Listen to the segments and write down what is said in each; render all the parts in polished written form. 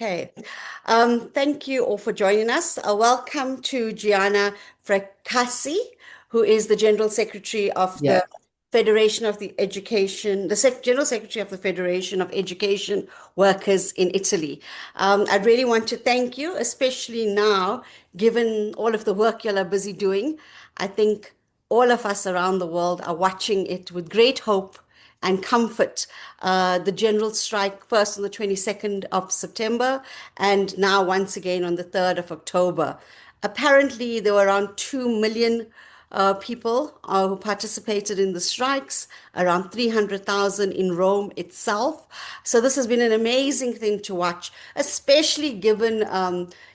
Okay. Thank you all for joining us. Welcome to Gianna Fracassi, who is the General Secretary of Yeah. the Federation of the Education, the General Secretary of the Federation of Education Workers in Italy. I'd really want to thank you, especially now, given all of the work you're busy doing. I think all of us around the world are watching it with great hope and comfort. The general strike first on the 22nd of September and now once again on the 3rd of October. Apparently, there were around 2 million people who participated in the strikes, around 300,000 in Rome itself. So this has been an amazing thing to watch, especially given,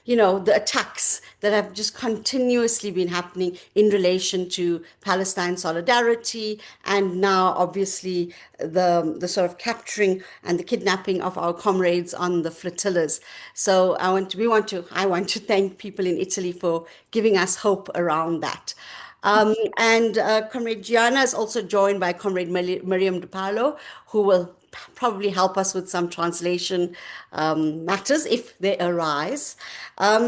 the attacks that have just continuously been happening in relation to Palestine Solidarity, and now obviously the sort of capturing and the kidnapping of our comrades on the flotillas. So I want to thank people in Italy for giving us hope around that. And Comrade Gianna is also joined by Comrade Miriam DePaulo, who will probably help us with some translation matters if they arise. I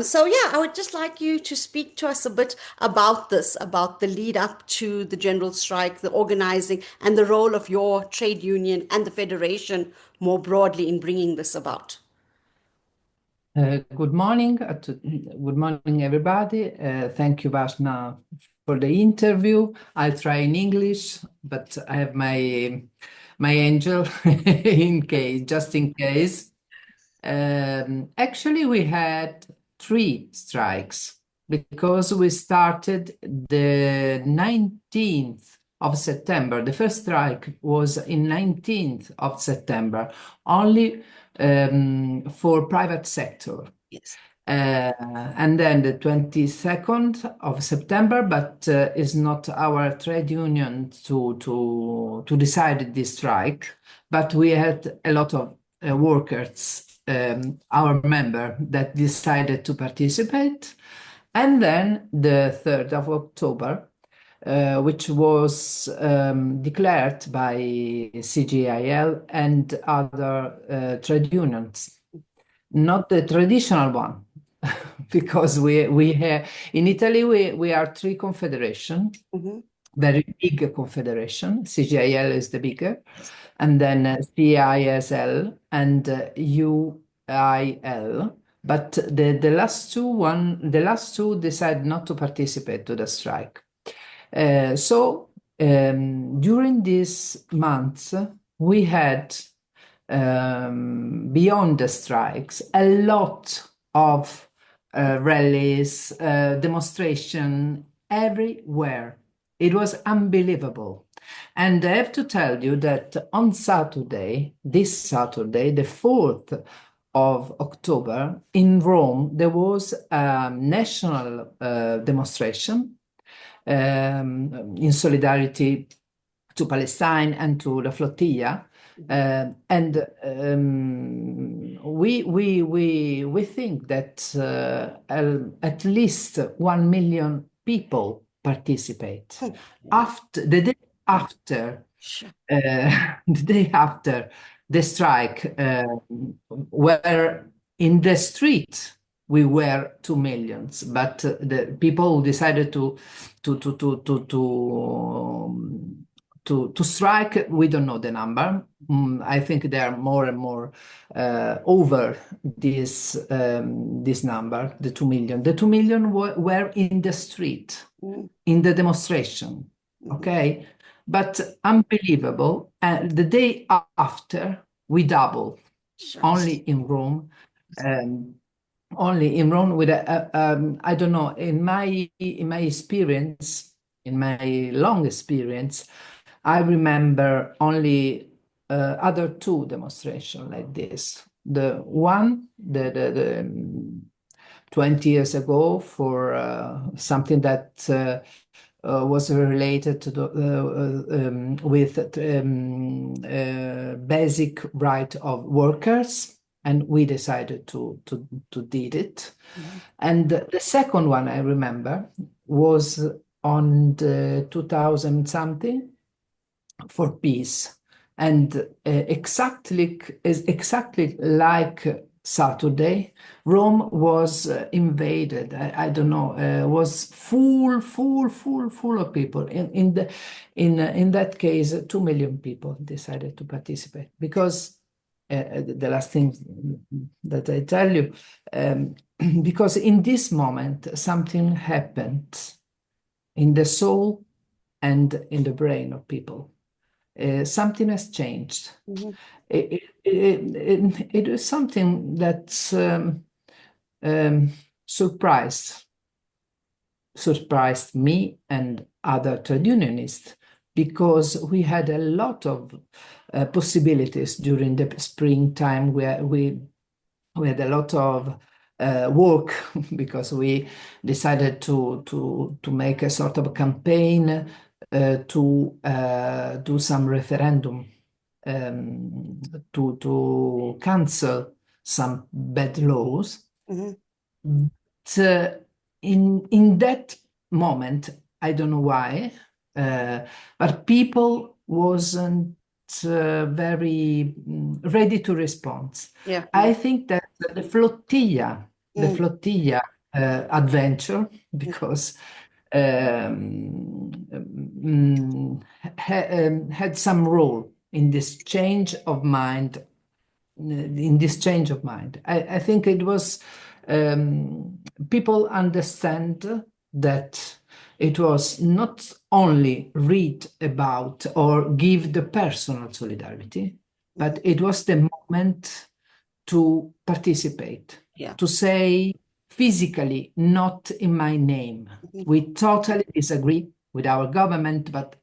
would just like you to speak to us a bit about this, about the lead up to the general strike, the organizing, and the role of your trade union and the federation more broadly in bringing this about. Good morning. Good morning, everybody. Thank you, Vashna, for the interview. I'll try in English, but I have my angel just in case. Actually, we had 3 strikes because we started the 19th of September. The first strike was in 19th of September, only for private sector. Yes. And then the 22nd of September, but it's not our trade union to decide this strike, but we had a lot of workers, our member, that decided to participate. And then the 3rd of October, which was declared by CGIL and other trade unions, not the traditional one, because we have in Italy we are 3 confederation, very big confederation. CGIL is the bigger, and then CISL and UIL. But the last two decide not to participate to the strike. So during these months, we had, beyond the strikes, a lot of rallies, demonstration everywhere. It was unbelievable. And I have to tell you that on Saturday, this Saturday, the 4th of October, in Rome, there was a national demonstration in solidarity to Palestine and to the flotilla. We think that at least 1 million people participate. After the day after, the day after the strike, where in the street we were 2 million, but the people who decided to strike, we don't know the number. I think they are more and more over this number, the 2 million. The 2 million were in the street, in the demonstration, okay? But unbelievable. The day after, we double, only in Rome. Only in Rome with I don't know, in my experience, in my long experience, I remember only other 2 demonstrations like this. The one, the 20 years ago, for something that was related to with basic right of workers, and we decided to did it. And the second one I remember was on the 2000 something for peace, and exactly like Saturday, Rome was invaded. I don't know, was full of people. In that case, 2 million people decided to participate because the last thing that I tell you, because in this moment something happened in the soul and in the brain of people. Something has changed. Mm-hmm. It is something that surprised me and other trade unionists, because we had a lot of possibilities during the springtime where we had a lot of work because we decided to make a sort of campaign to do some referendum to cancel some bad laws. Mm-hmm. But in that moment, I don't know why, but people wasn't very ready to respond. Yeah. I think that the flotilla adventure, because had some role in this change of mind. I think it was people understand that it was not only read about or give the personal solidarity, but it was the moment to participate, Yeah. to say physically, not in my name. We totally disagree with our government, but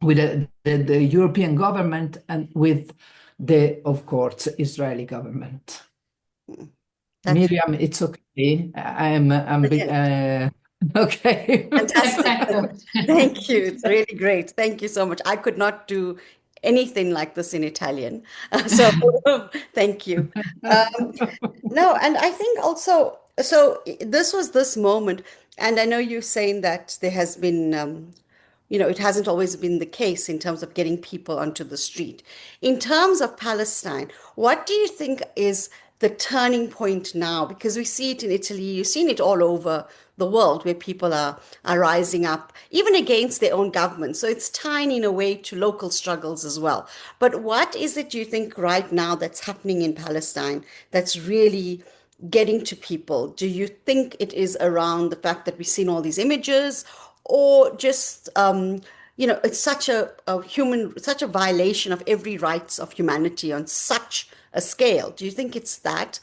with the European government and with the, of course, Israeli government. Miriam, it's okay. I'm okay. Fantastic. Thank you. It's really great. Thank you so much. I could not do anything like this in Italian. So thank you. No, and I think also, so this was this moment, and I know you're saying that there has been, it hasn't always been the case in terms of getting people onto the street. In terms of Palestine, what do you think is the turning point now? Because we see it in Italy, you've seen it all over the world where people are rising up, even against their own government. So it's tying in a way to local struggles as well. But what is it you think right now that's happening in Palestine that's really getting to people? Do you think it is around the fact that we've seen all these images, or just it's such a violation of every rights of humanity on such a scale? Do you think it's that?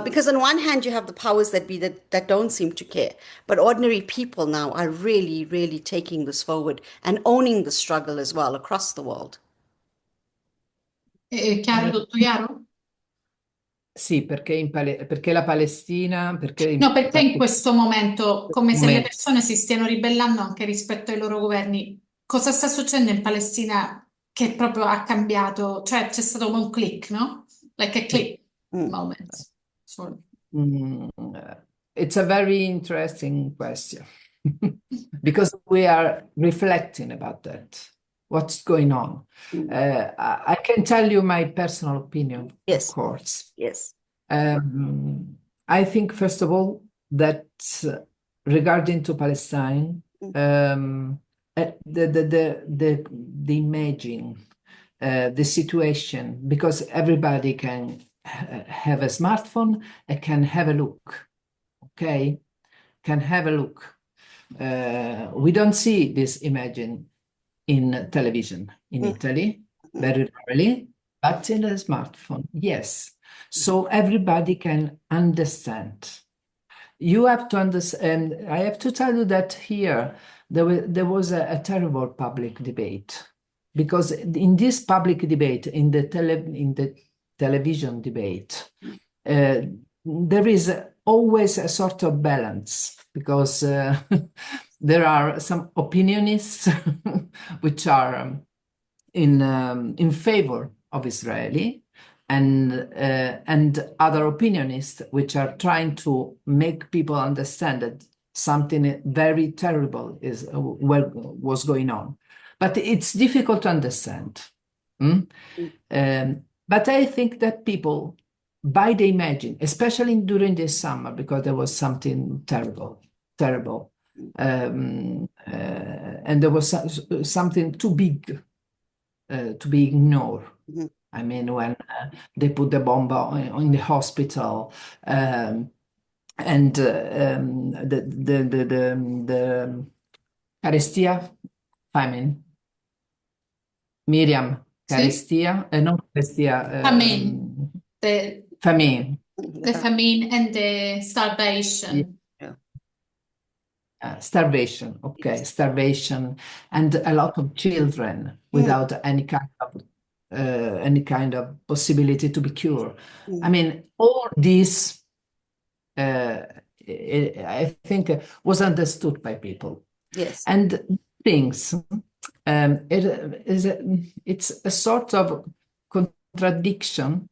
Because on one hand, you have the powers that be that don't seem to care, but ordinary people now are really, really taking this forward and owning the struggle as well across the world. È chiaro, tutto chiaro? Sì, perché la Palestina, No, perché in questo momento, come se le momento. persone si stiano ribellando anche rispetto ai loro governi, cosa sta succedendo in Palestina che proprio ha cambiato? Cioè c'è stato come un click, no? Like a click moment. Sorry. It's a very interesting question because we are reflecting about that. What's going on? I can tell you my personal opinion, Yes. of course. Yes. I think, first of all, that regarding to Palestine, the imaging, the situation, because everybody can have a smartphone and can have a look, okay? Can have a look. We don't see this imaging in television in Italy, very rarely, but in a smartphone, yes. So everybody can understand. You have to understand, I have to tell you that here there was a terrible public debate, because in this public debate, in the television debate, there is always a sort of balance, because there are some opinionists which are in favor of Israeli, and other opinionists which are trying to make people understand that something very terrible was going on. But it's difficult to understand. But I think that people by the imagine, especially during the summer, because there was something terrible, terrible. And there was something too big to be ignored. I mean, when they put the bomb in the hospital, and the carestia famine, Miriam, carestia, non carestia, famine, famine. The famine and the starvation. Starvation, okay, starvation, and a lot of children without any kind of possibility to be cured. I mean, all this, I think, was understood by people. Yes. And things, it's a sort of contradiction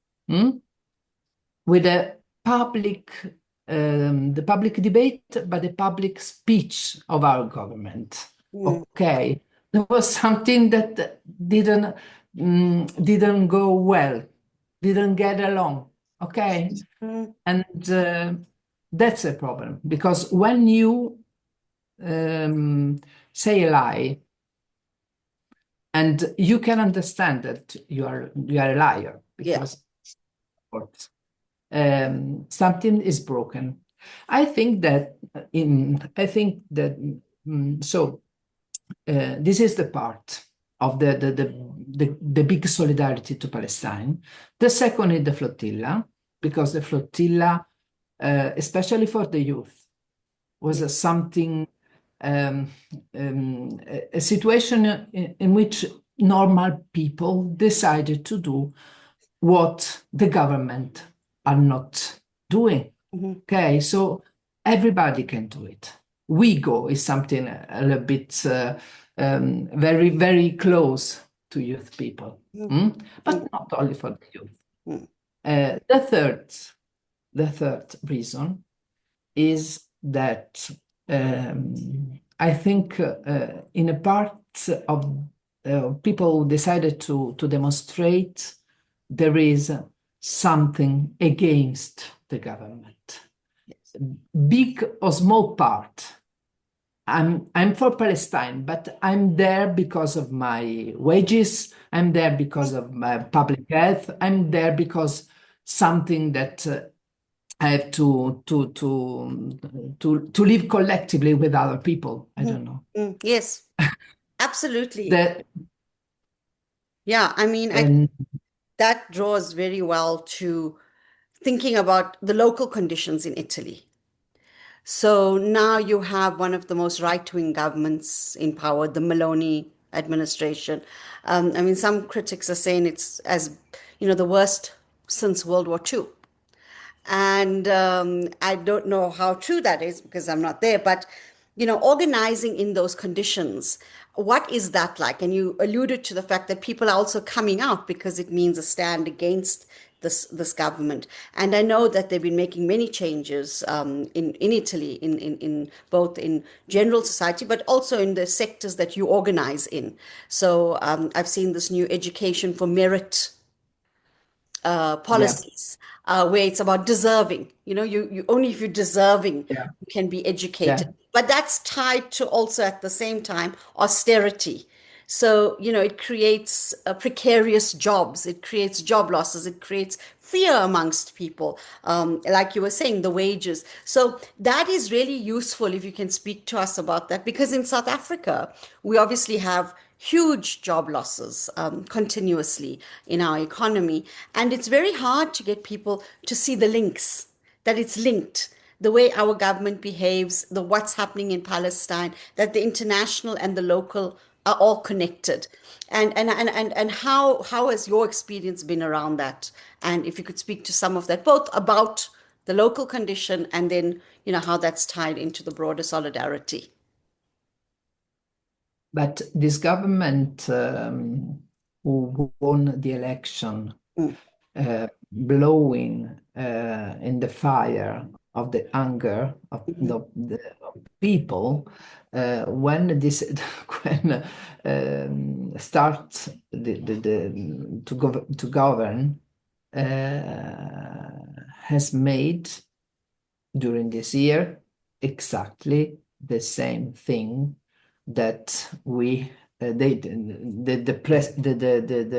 with the public debate, but the public speech of our government. Okay, there was something that didn't go well, didn't get along. Okay, and that's a problem, because when you say a lie, and you can understand that you are a liar, because something is broken. I think that this is the part of the big solidarity to Palestine. The second is the flotilla, because the flotilla, especially for the youth, was something, a situation in which normal people decided to do what the government are not doing. Okay, so everybody can do it. We go is something a little bit very, very close to youth people, but not only for the youth. The third reason is that I think in a part of people decided to demonstrate, there is something against the government. Big or small part. I'm for Palestine, but I'm there because of my wages. I'm there because of my public health. I'm there because something that I have to live collectively with other people. I don't know. Yes, absolutely. Yeah, I mean, that draws very well to thinking about the local conditions in Italy. So now you have one of the most right-wing governments in power, the Meloni administration. I mean, some critics are saying it's the worst since World War II. And I don't know how true that is because I'm not there, but organizing in those conditions, what is that like? And you alluded to the fact that people are also coming out because it means a stand against this government. And I know that they've been making many changes in Italy, in both in general society, but also in the sectors that you organize in. So I've seen this new education for merit policies, where it's about deserving. You only if you're deserving, you can be educated. But that's tied to also at the same time austerity. So, it creates precarious jobs, it creates job losses, it creates fear amongst people. Like you were saying, the wages. So that is really useful if you can speak to us about that, because in South Africa, we obviously have huge job losses continuously in our economy. And it's very hard to get people to see the links, that it's linked. The way our government behaves, what's happening in Palestine, that the international and the local are all connected. And how has your experience been around that? And if you could speak to some of that, both about the local condition and then, how that's tied into the broader solidarity. But this government who won the election, blowing in the fire of the anger of the people, when start to govern, has made during this year exactly the same thing that the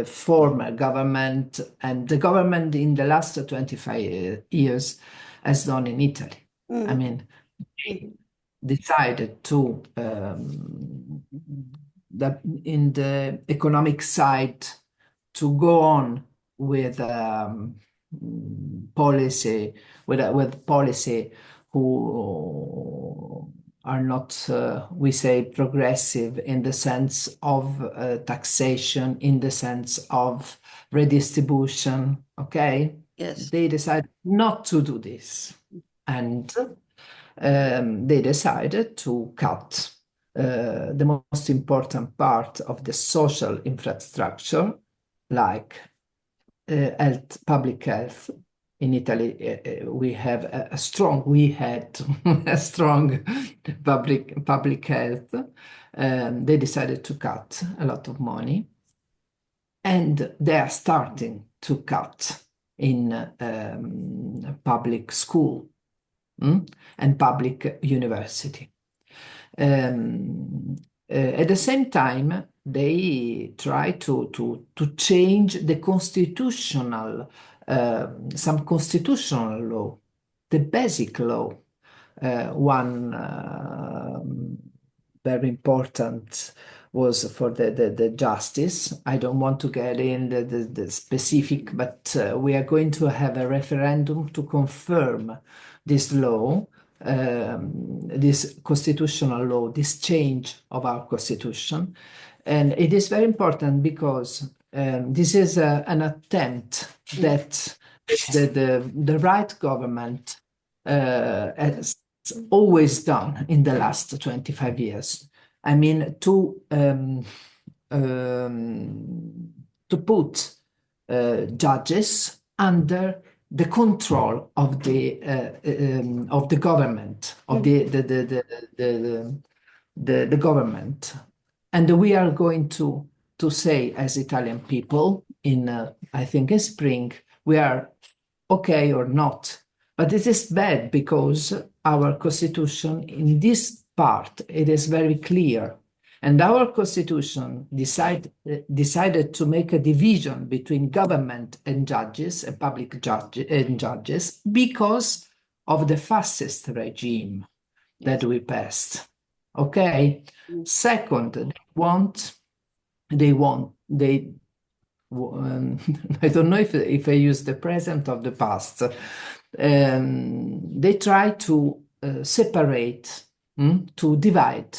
former government and the government in the last 25 years has done in Italy. I mean, they decided to that in the economic side to go on with policy with policy who are not we say progressive in the sense of taxation, in the sense of redistribution. Okay, Yes. they decided not to do this, and they decided to cut the most important part of the social infrastructure, like public health. In Italy, we had a strong public health. They decided to cut a lot of money, and they are starting to cut in public school and public university. At the same time, they try to change the some constitutional law, the basic law. One very important was for the justice. I don't want to get in the specific, but we are going to have a referendum to confirm this law, this constitutional law, this change of our constitution. And it is very important because this is an attempt that the right government has always done in the last 25 years. I mean, to put judges under the control of the government, of the government. And we are going to say, as Italian people, in I think in spring, we are okay or not. But it is bad because our constitution, in this part, it is very clear. And our constitution decided to make a division between government and judges, and public judges, because of the fascist regime that we passed. Okay. Second, they I don't know if I use the present or the past. They try to separate, to divide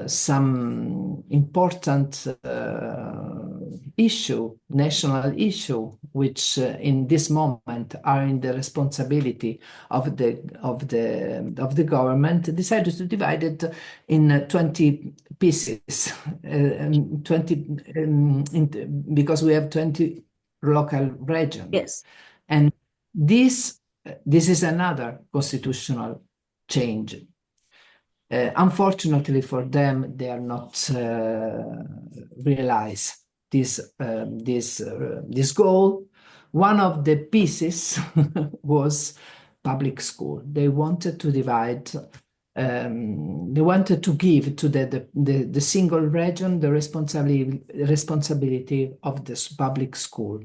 some important national issue, which in this moment are in the responsibility of the government, decided to divide it in 20 pieces, because we have 20 local regions. Yes. And this is another constitutional change. Unfortunately for them, they are not realize this goal. One of the pieces was public school. They wanted to divide. They wanted to give to the single region the responsibility of this public school.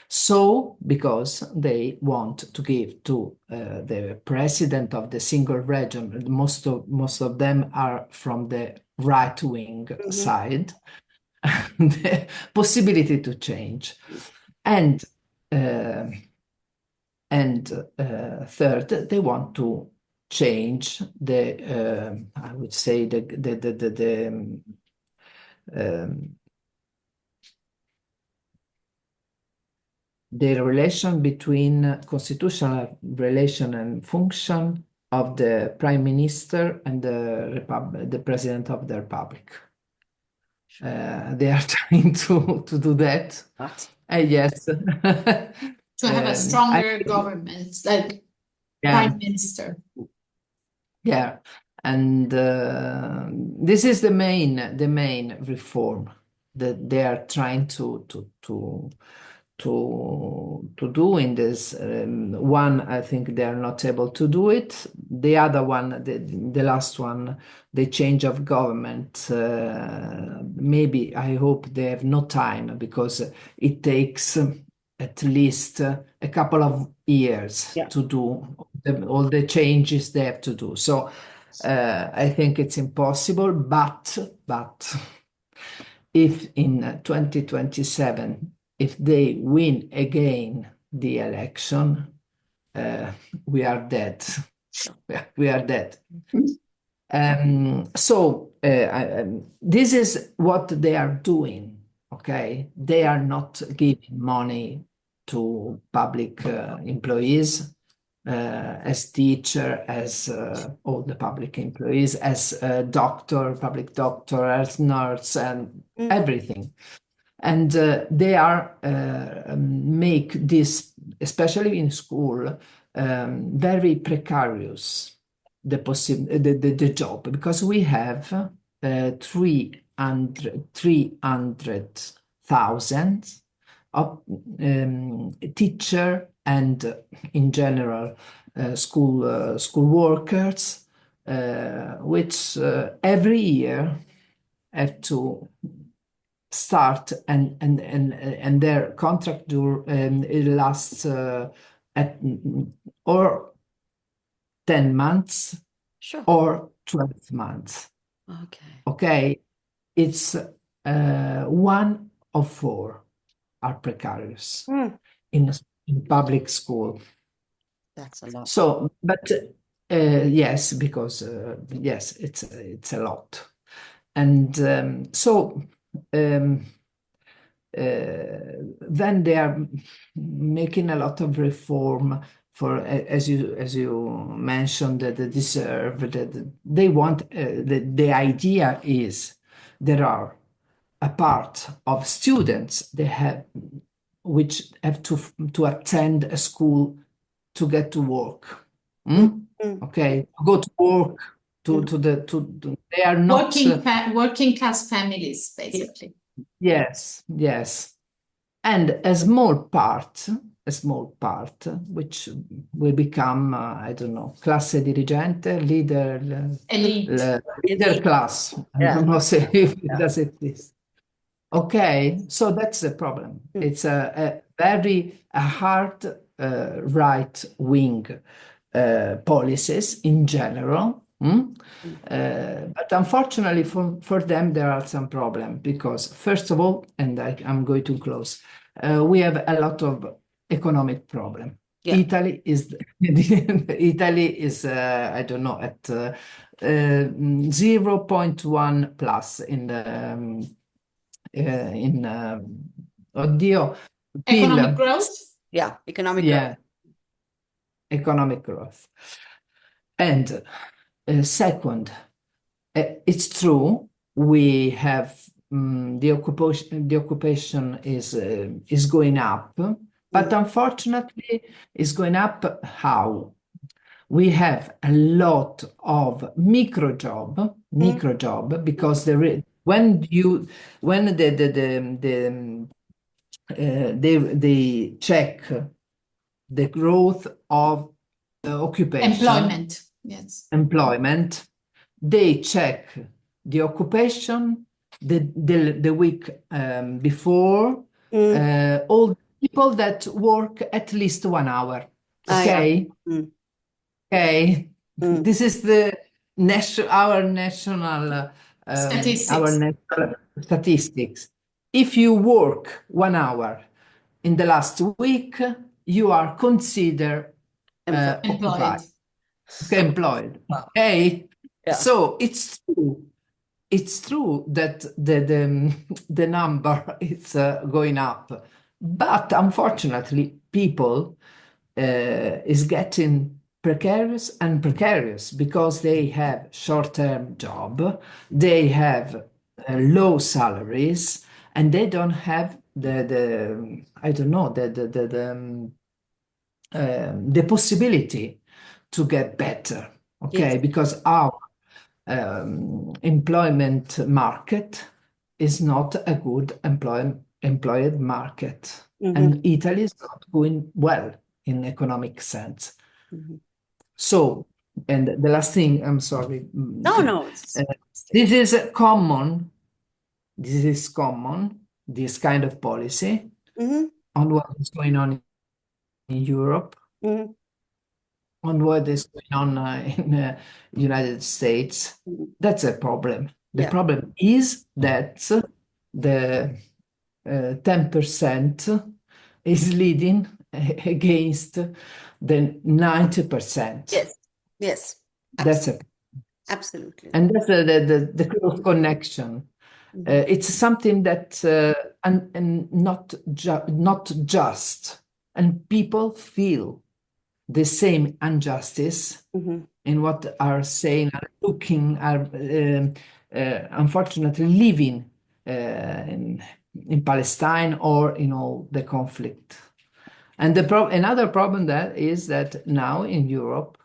So, because they want to give to the president of the single region, most of them are from the right-wing side, the possibility to change. And third, they want to change I would say the relation between constitutional relation and function of the prime minister and the president of the republic. They are trying to do that. What? Yes. To have a stronger government, like prime minister. Yeah, and this is the main reform that they are trying to to do in this. One, I think they are not able to do it. The other one, the last one, the change of government, maybe I hope they have no time, because it takes at least a couple of years to do all the changes they have to do. So I think it's impossible, but if in 2027, if they win again the election, we are dead. We are dead. So this is what they are doing, okay? They are not giving money to public employees, as teacher, as all the public employees, as doctor, public doctor, as nurse, and everything. And they are make this, especially in school, very precarious, the job, because we have 300,000 of teacher and in general school workers, which every year have to start and their contract it lasts at or 10 months or 12 months. Okay, it's 1 of 4 are precarious in public school. That's a lot. So, but yes, because yes, it's a lot, and so then they are making a lot of reform for, as you mentioned, that they deserve, that they want. The idea is there are a part of students they have which have to attend a school to get to work. Okay, go to work they are not working class families, basically. Yes, and a small part which will become I don't know, classe dirigente, leader class. I don't know if it does exist. Okay, so that's the problem. It's a very hard right-wing policies in general. But unfortunately for them, there are some problems because, first of all, and I'm going to close, we have a lot of economic problem. Italy is I don't know, at 0.1 plus in the oddio, economic growth. Economic growth. Economic growth. And second, it's true we have the occupation is going up, but unfortunately it's going up how? We have a lot of micro job because when they check the growth of occupation, employment, they check the occupation the week before, all the people that work at least 1 hour. Okay. Okay, this is our national statistics. If you work 1 hour in the last week, you are considered occupied, employed. Okay, so it's true that the number is going up, but unfortunately, people is getting precarious because they have short-term job, they have low salaries, and they don't have the possibility to get better. Okay, because our employment market is not a good employed market. and Italy is not going well in economic sense. So, and the last thing, I'm sorry. No. This is common. This is common, this kind of policy on what is going on in Europe, on what is going on in the United States. That's a problem. The problem is that the 10% is leading against the 90%. Yes. That's a Absolutely. And that's the close connection. It's something that and not just, and people feel the same injustice in what are saying, are looking, are unfortunately living in Palestine or in all the conflict. And another problem that is that now in Europe,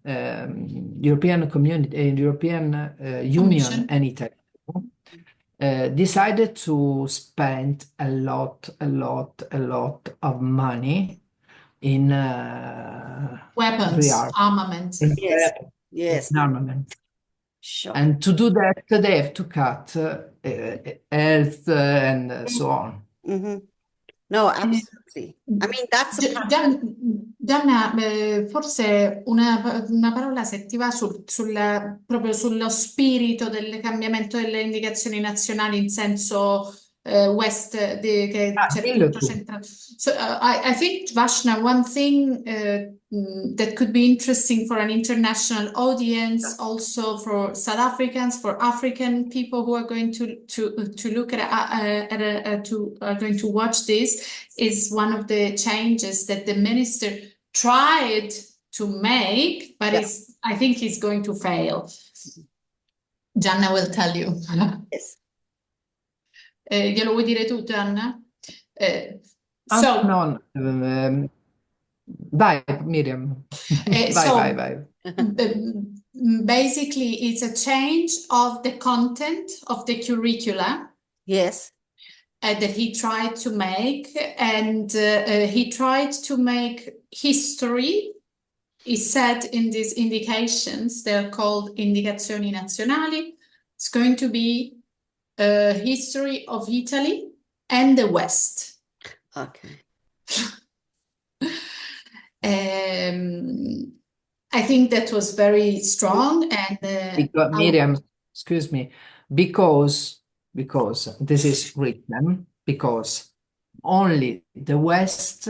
European community, European Union and Italy decided to spend a lot of money in weapons, armaments. Yes. Armaments. Sure. And to do that, they have to cut health and so on. No, absolutely. I mean, that's a Gianna, forse una parola se ti va proprio sullo spirito del cambiamento delle indicazioni nazionali in senso West, che c'è tutto centrato. So I think, Vashna, one thing that could be interesting for an international audience, also for South Africans, for African people who are going to look are going to watch this, is one of the changes that the minister tried to make, but I think he's going to fail. Gianna will tell you. Yes. Glielo vuoi dire tu, Gianna? No. Vai, Miriam. Vai. Basically, it's a change of the content of the curricula. Yes. That he tried to make, and he tried to make history. He said in these indications, they're called indicazioni nazionali. It's going to be a history of Italy and the West. Okay. I think that was very strong. And Miriam, excuse me, because this is written, because only the West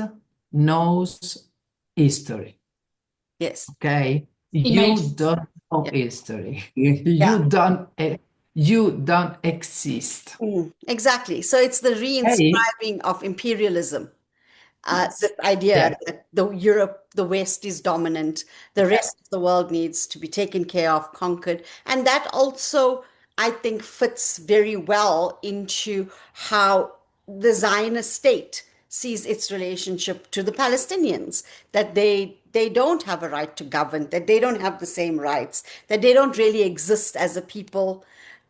knows history. Yes. Okay? You don't know history. You don't exist. Exactly. So it's the reinscribing of imperialism. This idea that the West is dominant, the rest of the world needs to be taken care of, conquered. And that also, I think, fits very well into how the Zionist state sees its relationship to the Palestinians, that they don't have a right to govern, that they don't have the same rights, that they don't really exist as a people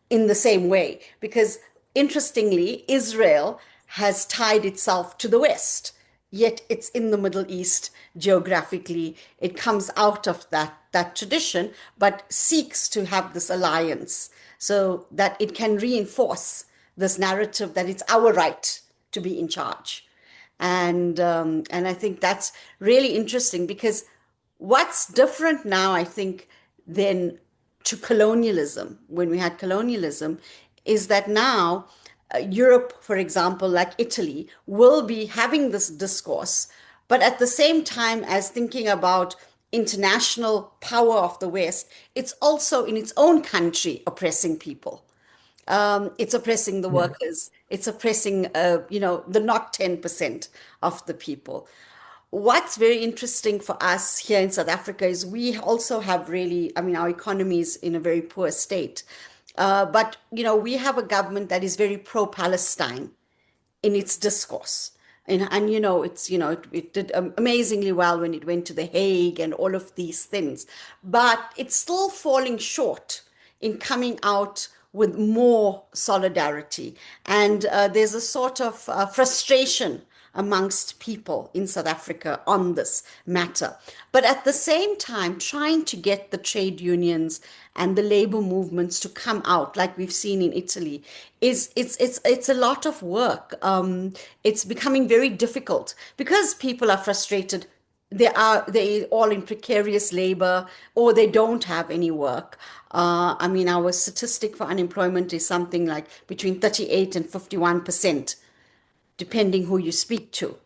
in the same way. Because interestingly, Israel has tied itself to the West, yet it's in the Middle East geographically. It comes out of that tradition, but seeks to have this alliance so that it can reinforce this narrative that it's our right to be in charge. And I think that's really interesting, because what's different now, I think, than to colonialism, when we had colonialism, is that now Europe, for example, like Italy, will be having this discourse, but at the same time as thinking about international power of the West, it's also in its own country oppressing people. It's oppressing the workers. It's oppressing, the not 10% of the people. What's very interesting for us here in South Africa is we also have really, our economy is in a very poor state. But, we have a government that is very pro-Palestine in its discourse. And it did amazingly well when it went to The Hague and all of these things. But it's still falling short in coming out with more solidarity. And there's a sort of frustration amongst people in South Africa on this matter. But at the same time, trying to get the trade unions and the labor movements to come out, like we've seen in Italy, it's a lot of work. It's becoming very difficult because people are frustrated. They all in precarious labor, or they don't have any work. I mean, our statistic for unemployment is something like between 38 and 51%, depending who you speak to.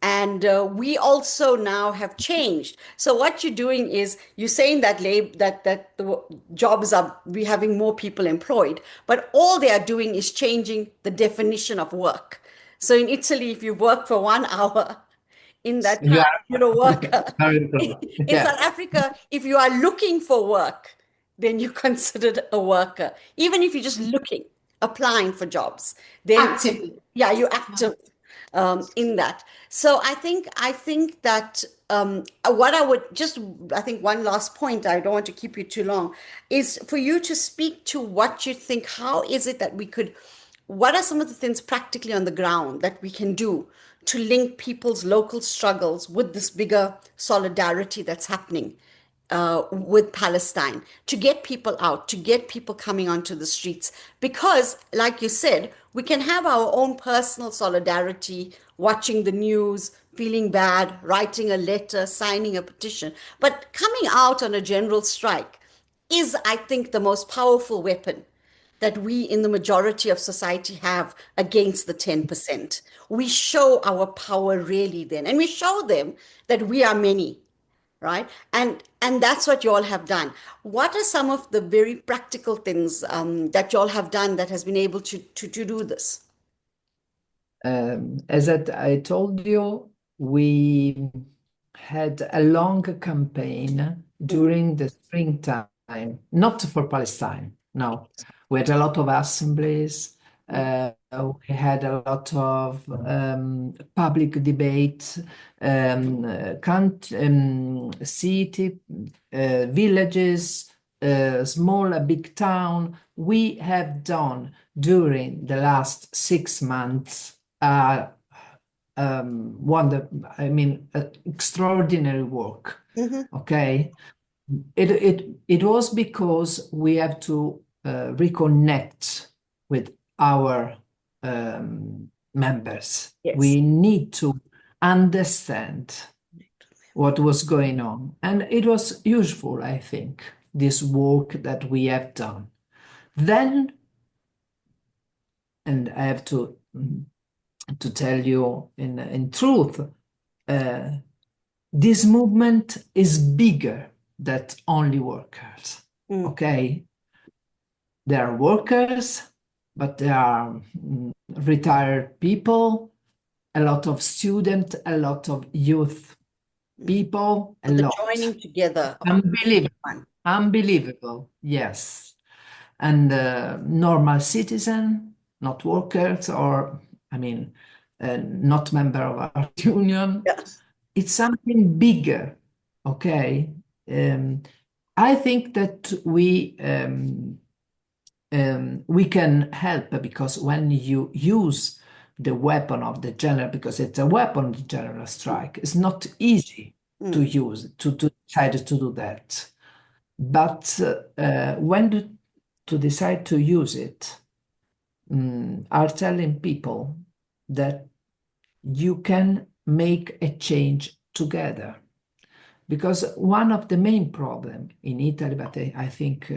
And we also now have changed. So what you're doing is you're saying that that the jobs are, we having more people employed, but all they are doing is changing the definition of work. So in Italy, if you work for 1 hour, in that You time, are you're a worker. very good. In Yeah. South Africa, if you are looking for work, then you're considered a worker. Even if you're just looking, applying for jobs, then Actively. yeah, you're active in that. So I think that what I would just, I think one last point, I don't want to keep you too long, is for you to speak to what you think. How is it that we could, what are some of the things practically on the ground that we can do to link people's local struggles with this bigger solidarity that's happening with Palestine, to get people out, to get people coming onto the streets? Because, like you said, we can have our own personal solidarity, watching the news, feeling bad, writing a letter, signing a petition. But coming out on a general strike is, I think, the most powerful weapon that we in the majority of society have against the 10%. We show our power really then, and we show them that we are many, right? And that's what you all have done. What are some of the very practical things that you all have done that has been able to do this? As I told you, we had a long campaign during the springtime, not for Palestine, no. We had a lot of assemblies, we had a lot of public debate, city, villages, small, a big town. We have done during the last 6 months extraordinary work. Okay, it was because we have to reconnect with our members. Yes. We need to understand what was going on, and it was useful, I think, this work that we have done. Then, and I have to tell you in truth, this movement is bigger than only workers. Okay, there are workers, but there are retired people, a lot of students, a lot of youth people, a The lot. joining together. Unbelievable, yes. And normal citizen, not workers, or not member of our union. Yes. It's something bigger, okay? I think that we can help, because when you use the weapon of the general, because it's a weapon, the general strike, it's not easy to use, to decide to do that. But when to decide to use it, are telling people that you can make a change together. Because one of the main problems in Italy, but I think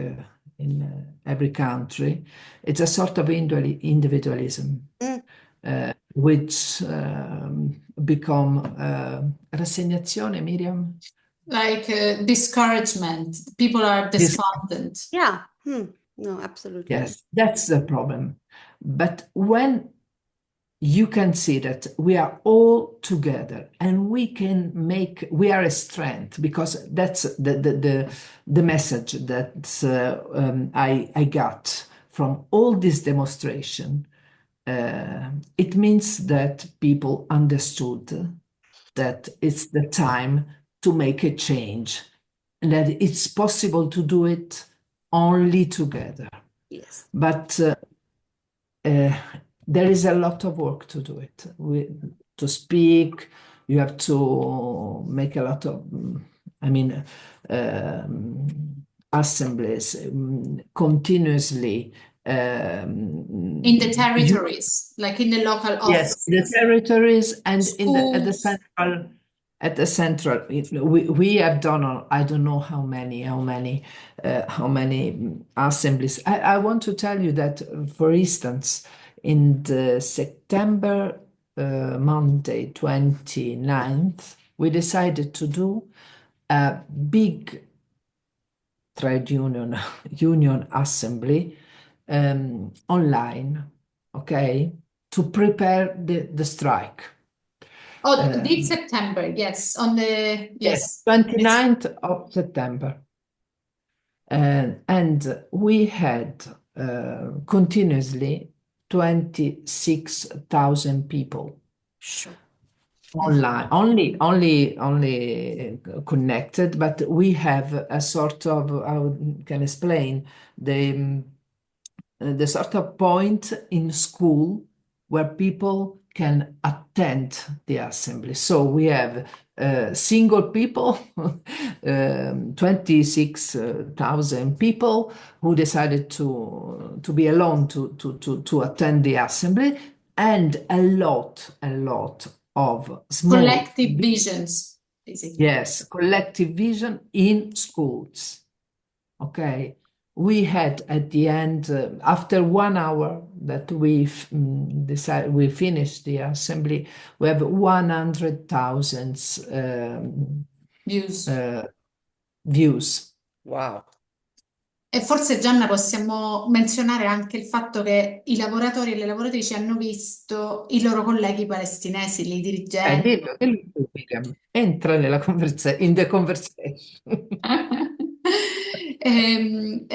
in every country, it's a sort of individualism, which become rassegnazione, Miriam? Like discouragement. People are despondent. Yeah. No, absolutely. Yes, that's the problem. But when you can see that we are all together and we are a strength, because that's the message that I got from all this demonstration. It means that people understood that it's the time to make a change, and that it's possible to do it only together. Yes. But there is a lot of work to do it. to speak, you have to make a lot of, I mean, assemblies continuously. In the territories, like in the local Yes, the offices, territories and in the schools. at the central. We have done I don't know how many assemblies. I want to tell you that, for instance, in the September Monday 29th, we decided to do a big trade union assembly online, okay, to prepare the strike. Oh, this September, yes, on the, yes. 29th of September. And we had continuously 26,000 people online, only connected, but we have a sort of, can explain, the sort of point in school where people can attend the assembly. So we have single people, 26,000 people who decided to be alone to attend the assembly, and a lot of small Collective visions, basically. yes, collective vision in schools. Okay, we had at the end, after 1 hour that we decided we finished the assembly, we have 100,000 Views. views. Wow. E forse, Gianna, possiamo menzionare anche il fatto che i lavoratori e le lavoratrici hanno visto i loro colleghi palestinesi, i dirigenti. Dillo, William. Entra in the conversation. Um,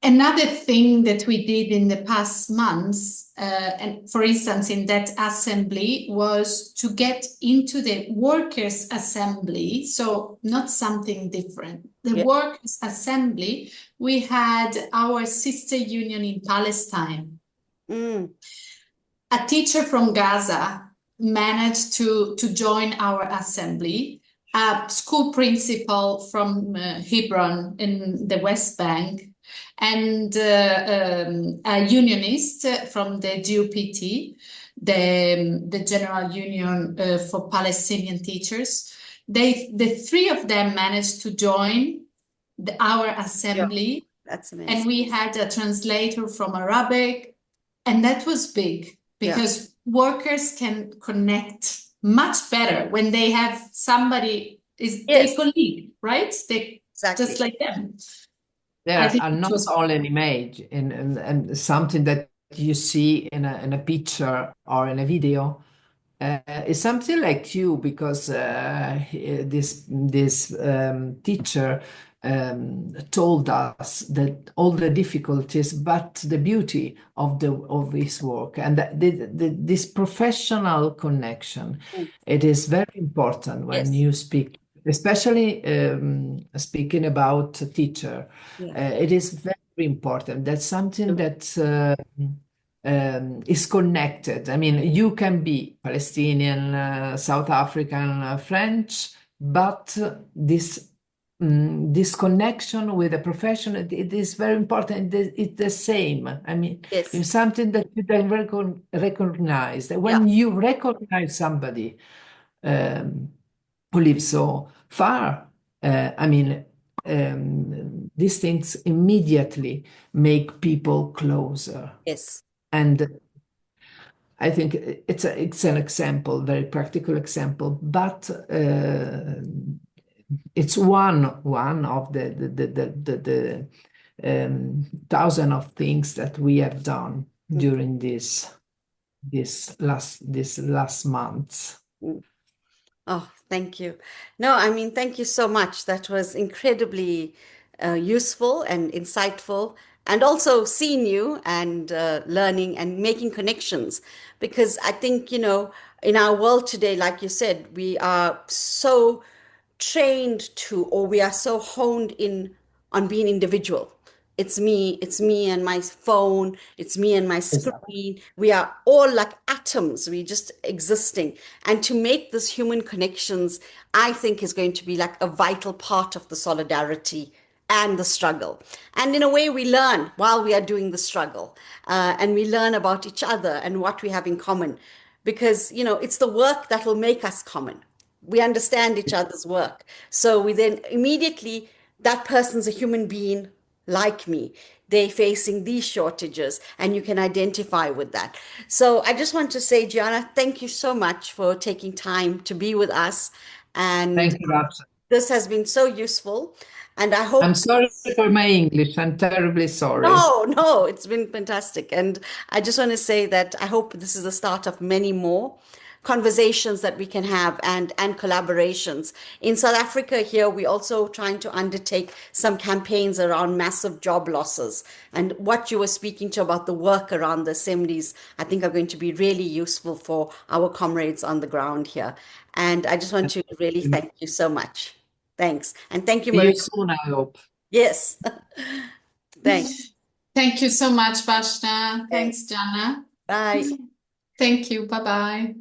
Another thing that we did in the past months, and for instance, in that assembly, was to get into the workers' assembly. So not something different. The workers' assembly, we had our sister union in Palestine. A teacher from Gaza managed to join our assembly. A school principal from Hebron in the West Bank, and a unionist from the GUPT, the General Union for Palestinian Teachers. The three of them managed to join our assembly. That's amazing. And we had a translator from Arabic, and that was big because workers can connect much better when they have somebody their colleague, right? They just like them. There are not only an image and something that you see in a picture or in a video. It's something like you, because this teacher told us that all the difficulties, but the beauty of his work, and this professional connection. It is very important when you speak, especially speaking about a teacher. It is very important. That's something that is connected. I mean, you can be Palestinian, South African, French, but this connection with a profession, it is very important. It's the same. I mean, it's something that you can recognize. When you recognize somebody who lives so far, I mean, these things immediately make people closer. And I think it's an example, very practical example, but it's one of the thousand of things that we have done during this last month. Oh, thank you. No, I mean, thank you so much. That was incredibly useful and insightful, and also seeing you and learning and making connections. Because I think, in our world today, like you said, we are so trained to, or we are so honed in on being individual. it's me and my phone, it's me and my Esatto. screen. We are all like atoms, we just existing. And to make this human connections, I think is going to be like a vital part of the solidarity and the struggle. And in a way, we learn while we are doing the struggle, and we learn about each other and what we have in common, because it's the work that will make us common. We understand each other's work, so we then immediately, that person's a human being like me. They're facing these shortages, and you can identify with that. So I just want to say, Gianna, thank you so much for taking time to be with us. And Thank you, Vashna. this has been so useful. And I I'm hope sorry for my English. I'm terribly sorry. no, no, it's been fantastic. And I just want to say that I hope this is the start of many more conversations that we can have, and collaborations. In South Africa here, we're also trying to undertake some campaigns around massive job losses. And what you were speaking to about the work around the assemblies, I think are going to be really useful for our comrades on the ground here. And I just want to really thank you so much. Thanks. And thank you, See you Maria. soon, I hope. Yes. Thanks. Thank you so much, Vashna. Okay. Thanks, Gianna. Bye. Thank you. Bye bye.